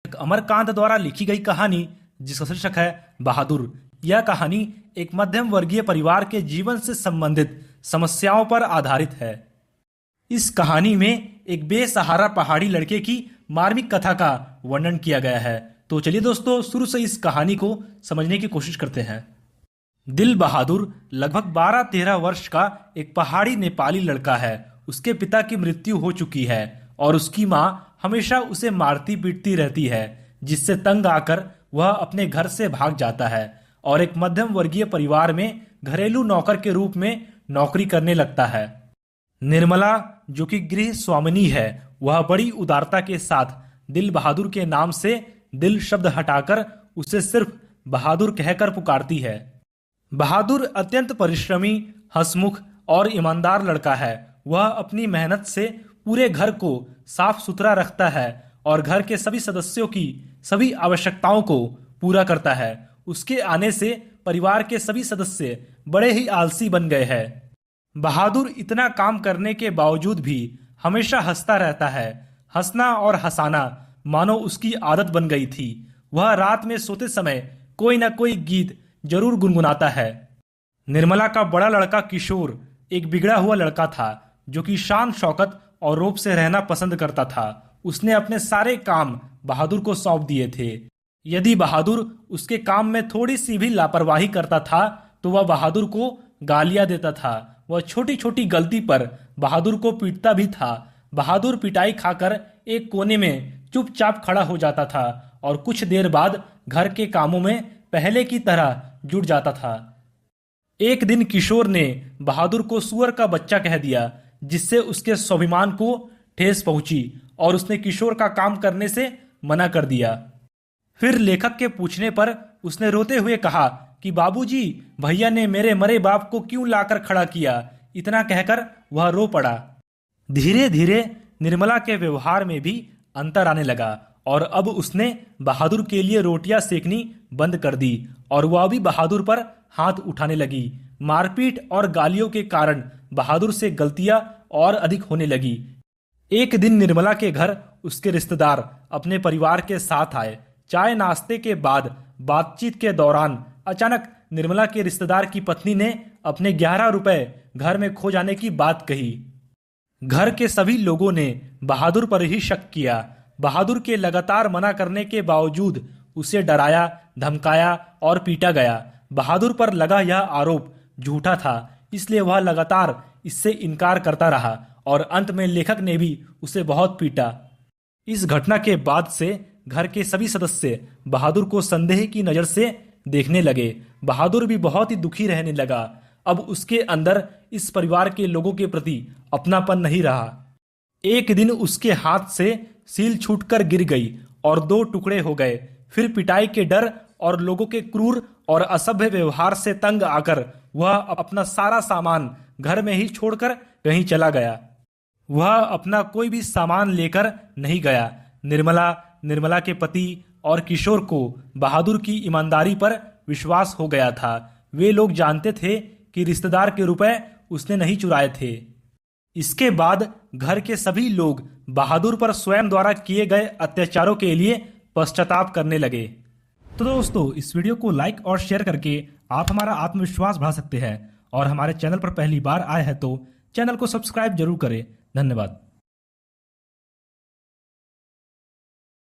अमरकांत द्वारा लिखी गई कहानी जिसका शीर्षक है बहादुर। यह कहानी एक मध्यम वर्गीय परिवार के जीवन से संबंधित समस्याओं पर आधारित है। इस कहानी में एक बेसहारा पहाड़ी लड़के की मार्मिक कथा का वर्णन किया गया है। तो चलिए दोस्तों, शुरू से इस कहानी को समझने की कोशिश करते हैं। दिल बहादुर लगभग 12-13 वर्ष का एक पहाड़ी नेपाली लड़का है। उसके पिता की मृत्यु हो चुकी है और उसकी माँ हमेशा उसे मारती पीटती रहती है, जिससे तंग आकर वह अपने घर से भाग जाता है और एक मध्यम वर्गीय परिवार में घरेलू नौकर के रूप में नौकरी करने लगता है। निर्मला, जो कि गृह स्वामिनी है, वह बड़ी उदारता के साथ दिल बहादुर के नाम से दिल शब्द हटाकर उसे सिर्फ बहादुर कहकर पुकारती है। बहादुर अत्यंत परिश्रमी, हंसमुख और ईमानदार लड़का है। वह अपनी मेहनत से पूरे घर को साफ सुथरा रखता है और घर के सभी सदस्यों की सभी आवश्यकताओं को पूरा करता है। उसके आने से परिवार के सभी सदस्य बड़े ही आलसी बन गए हैं। बहादुर इतना काम करने के बावजूद भी हमेशा हंसता रहता है। हंसना और हंसाना मानो उसकी आदत बन गई थी। वह रात में सोते समय कोई न कोई गीत जरूर गुनगुनाता है। निर्मला का बड़ा लड़का किशोर एक बिगड़ा हुआ लड़का था, जो कि शान शौकत और रूप से रहना पसंद करता था। उसने अपने सारे काम बहादुर को सौंप दिए थे। यदि बहादुर उसके काम में थोड़ी सी भी लापरवाही करता था तो वह बहादुर को गालियां देता था। वह छोटी छोटी गलती पर बहादुर को पीटता भी था। बहादुर पिटाई खाकर एक कोने में चुपचाप खड़ा हो जाता था और कुछ देर बाद घर के कामों में पहले की तरह जुट जाता था। एक दिन किशोर ने बहादुर को सुअर का बच्चा कह दिया, जिससे उसके स्वाभिमान को ठेस पहुंची और उसने किशोर का काम करने से मना कर दिया। फिर लेखक के पूछने पर उसने रोते हुए कहा कि बाबूजी, भैया ने मेरे मरे बाप को क्यों लाकर खड़ा किया। इतना कहकर वह रो पड़ा। धीरे धीरे निर्मला के व्यवहार में भी अंतर आने लगा और अब उसने बहादुर के लिए रोटियां सेकनी बंद कर दी और वह भी बहादुर पर हाथ उठाने लगी। मारपीट और गालियों के कारण बहादुर से गलतियां और अधिक होने लगी। एक दिन निर्मला के घर उसके रिश्तेदार अपने परिवार के साथ आए। चाय नाश्ते के बाद बातचीत के दौरान अचानक निर्मला के रिश्तेदार की पत्नी ने अपने 11 रुपए घर में खो जाने की बात कही। घर के सभी लोगों ने बहादुर पर ही शक किया। बहादुर के लगातार मना करने के बावजूद उसे डराया, धमकाया और पीटा गया। बहादुर पर लगा यह आरोप झूठा था, इसलिए वह लगातार इससे इनकार करता रहा और अंत में लेखक ने भी उसे बहुत पीटा। इस घटना के बाद से घर के सभी सदस्य बहादुर को संदेह की नजर से देखने लगे। बहादुर भी बहुत ही दुखी रहने लगा। अब उसके अंदर इस परिवार के लोगों के प्रति अपनापन नहीं रहा। एक दिन उसके हाथ से सील छूटकर गिर गई और 2 टुकड़े हो गए। फिर पिटाई के डर और लोगों के क्रूर और असभ्य व्यवहार से तंग आकर वह अपना सारा सामान घर में ही छोड़कर कहीं चला गया। वह अपना कोई भी सामान लेकर नहीं गया। निर्मला के पति और किशोर को बहादुर की ईमानदारी पर विश्वास हो गया था। वे लोग जानते थे कि रिश्तेदार के रुपए उसने नहीं चुराए थे। इसके बाद घर के सभी लोग बहादुर पर स्वयं द्वारा किए गए अत्याचारों के लिए पश्चाताप करने लगे। तो दोस्तों, इस वीडियो को लाइक और शेयर करके आप हमारा आत्मविश्वास बढ़ा सकते हैं और हमारे चैनल पर पहली बार आए हैं तो चैनल को सब्सक्राइब जरूर करें। धन्यवाद।